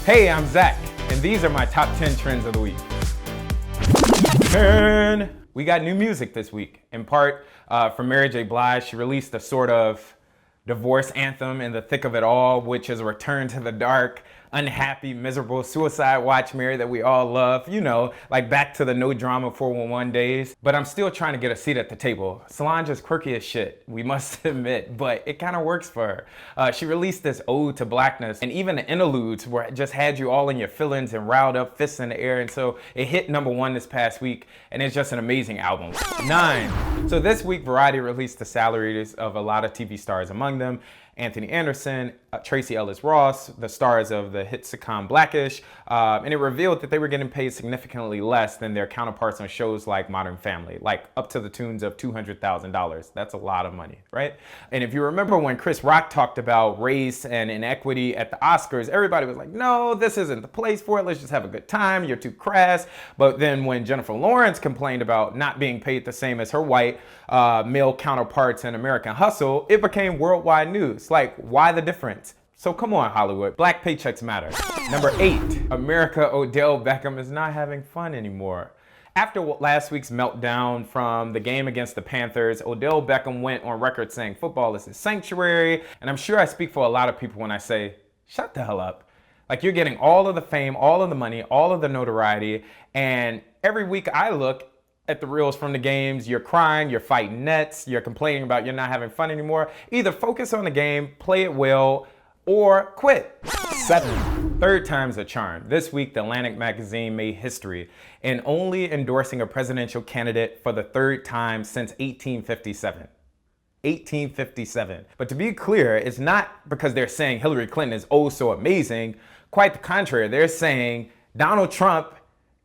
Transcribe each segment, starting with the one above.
Hey, I'm Zach, and these are my top 10 trends of the week. 10. We got new music this week, in part from Mary J. Blige. She released a sort of divorce anthem in the thick of it all, which is a return to the dark, unhappy, miserable suicide watch Mary that we all love. You know, like back to the no drama 411 days. But I'm still trying to get a seat at the table. Solange is quirky as shit, we must admit, but it kind of works for her. She released this ode to blackness, and even the interludes where it just had you all in your feelings and riled up, fists in the air. And so it hit #1 this past week, and it's just an amazing album. 9. So this week, Variety released the salaries of a lot of TV stars, among them Anthony Anderson, Tracy Ellis Ross, the stars of the hit sitcom Blackish, and it revealed that they were getting paid significantly less than their counterparts on shows like Modern Family, like up to the tunes of $200,000. That's a lot of money, right? And if you remember when Chris Rock talked about race and inequity at the Oscars, everybody was like, no, this isn't the place for it. Let's just have a good time. You're too crass. But then when Jennifer Lawrence complained about not being paid the same as her white male counterparts in American Hustle, it became worldwide news. Like, why the difference? So come on, Hollywood. Black paychecks matter. 8, America Odell Beckham is not having fun anymore. After last week's meltdown from the game against the Panthers, Odell Beckham went on record saying football is his sanctuary. And I'm sure I speak for a lot of people when I say, shut the hell up. Like, you're getting all of the fame, all of the money, all of the notoriety. And every week I look at the reels from the games, you're crying, you're fighting nets, you're complaining about you're not having fun anymore. Either focus on the game, play it well, or quit. 7. Third time's a charm. This week, The Atlantic magazine made history in only endorsing a presidential candidate for the third time since 1857. 1857. But to be clear, it's not because they're saying Hillary Clinton is oh so amazing. Quite the contrary, they're saying Donald Trump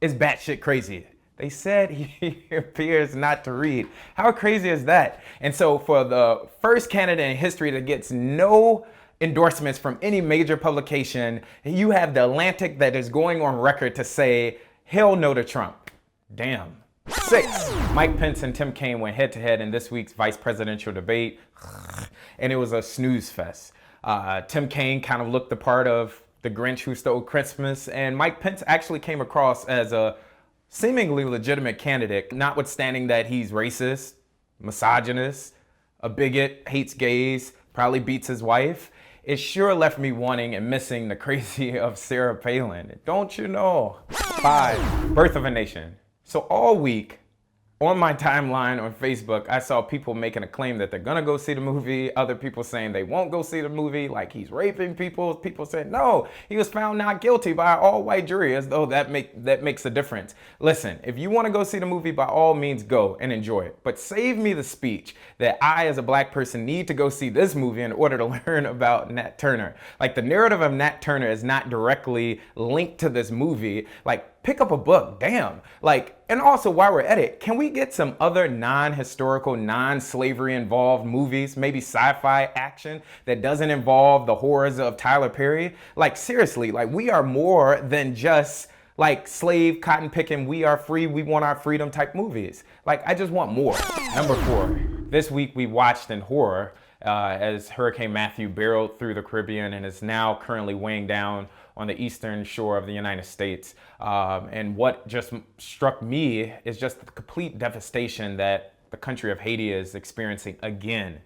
is batshit crazy. They said he appears not to read. How crazy is that? And so for the first candidate in history that gets no endorsements from any major publication, you have The Atlantic that is going on record to say, hell no to Trump. Damn. 6. Mike Pence and Tim Kaine went head to head in this week's vice presidential debate, and it was a snooze fest. Tim Kaine kind of looked the part of the Grinch who stole Christmas, and Mike Pence actually came across as a seemingly legitimate candidate, notwithstanding that he's racist, misogynist, a bigot, hates gays, probably beats his wife. It sure left me wanting and missing the crazy of Sarah Palin. Don't you know? 5. Birth of a Nation. So all week, on my timeline on Facebook, I saw people making a claim that they're gonna go see the movie, other people saying they won't go see the movie, like he's raping people. People saying, no, he was found not guilty by an all-white jury, as though that makes a difference. Listen, if you wanna go see the movie, by all means go and enjoy it. But save me the speech that I, as a black person, need to go see this movie in order to learn about Nat Turner. Like, the narrative of Nat Turner is not directly linked to this movie. Like, pick up a book, damn. Like, and also while we're at it, can we get some other non-historical, non-slavery involved movies, maybe sci-fi action that doesn't involve the horrors of Tyler Perry? Like, seriously, like, we are more than just like slave cotton picking, we are free, we want our freedom type movies. Like, I just want more. 4. This week we watched in horror as Hurricane Matthew barreled through the Caribbean and is now currently weighing down on the eastern shore of the United States. And what just struck me is just the complete devastation that the country of Haiti is experiencing again.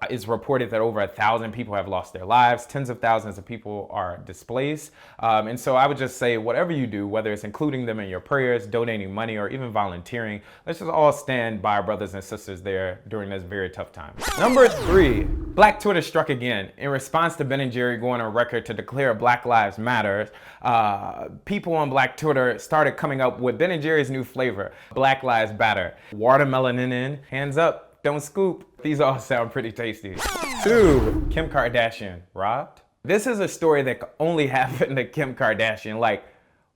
It's reported that over 1,000 people have lost their lives, tens of thousands of people are displaced. And so I would just say, whatever you do, whether it's including them in your prayers, donating money, or even volunteering, let's just all stand by our brothers and sisters there during this very tough time. 3, Black Twitter struck again. In response to Ben & Jerry going on record to declare Black Lives Matter, people on Black Twitter started coming up with Ben & Jerry's new flavor, Black Lives Batter. Watermelon in, hands up. Don't scoop. These all sound pretty tasty. 2, Kim Kardashian robbed. This is a story that could only happen to Kim Kardashian. Like,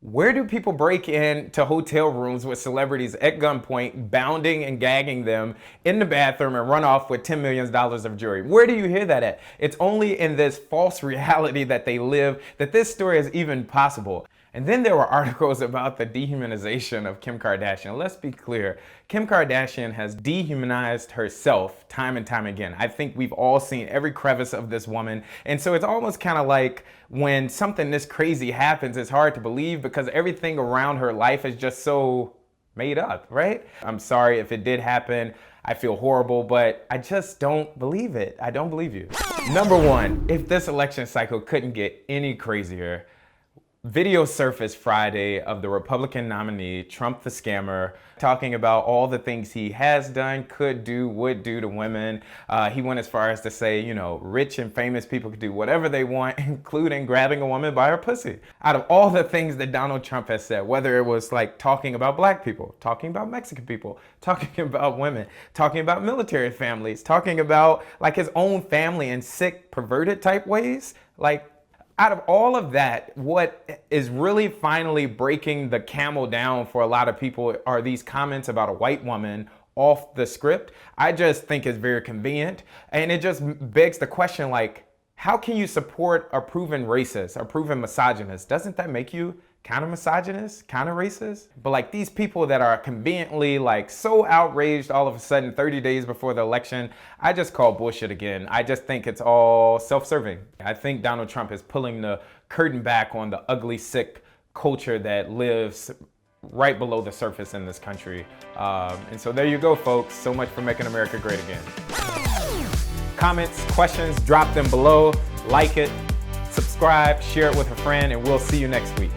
where do people break into hotel rooms with celebrities at gunpoint, bounding and gagging them in the bathroom and run off with $10 million of jewelry? Where do you hear that at? It's only in this false reality that they live that this story is even possible. And then there were articles about the dehumanization of Kim Kardashian. Let's be clear. Kim Kardashian has dehumanized herself time and time again. I think we've all seen every crevice of this woman. And so it's almost kind of like when something this crazy happens, it's hard to believe because everything around her life is just so made up, right? I'm sorry if it did happen. I feel horrible, but I just don't believe it. I don't believe you. Number one, if this election cycle couldn't get any crazier, video surfaced Friday of the Republican nominee, Trump the scammer, talking about all the things he has done, could do, would do to women. He went as far as to say, you know, rich and famous people could do whatever they want, including grabbing a woman by her pussy. Out of all the things that Donald Trump has said, whether it was like talking about black people, talking about Mexican people, talking about women, talking about military families, talking about like his own family in sick, perverted type ways, like, out of all of that, what is really finally breaking the camel down for a lot of people are these comments about a white woman off the script. I just think it's very convenient. And it just begs the question, like, how can you support a proven racist, a proven misogynist? Doesn't that make you kind of misogynist, kind of racist? But like these people that are conveniently like so outraged all of a sudden 30 days before the election, I just call bullshit again. I just think it's all self-serving. I think Donald Trump is pulling the curtain back on the ugly, sick culture that lives right below the surface in this country. And so there you go, folks. So much for making America great again. Comments, questions, drop them below. Like it, subscribe, share it with a friend, and we'll see you next week.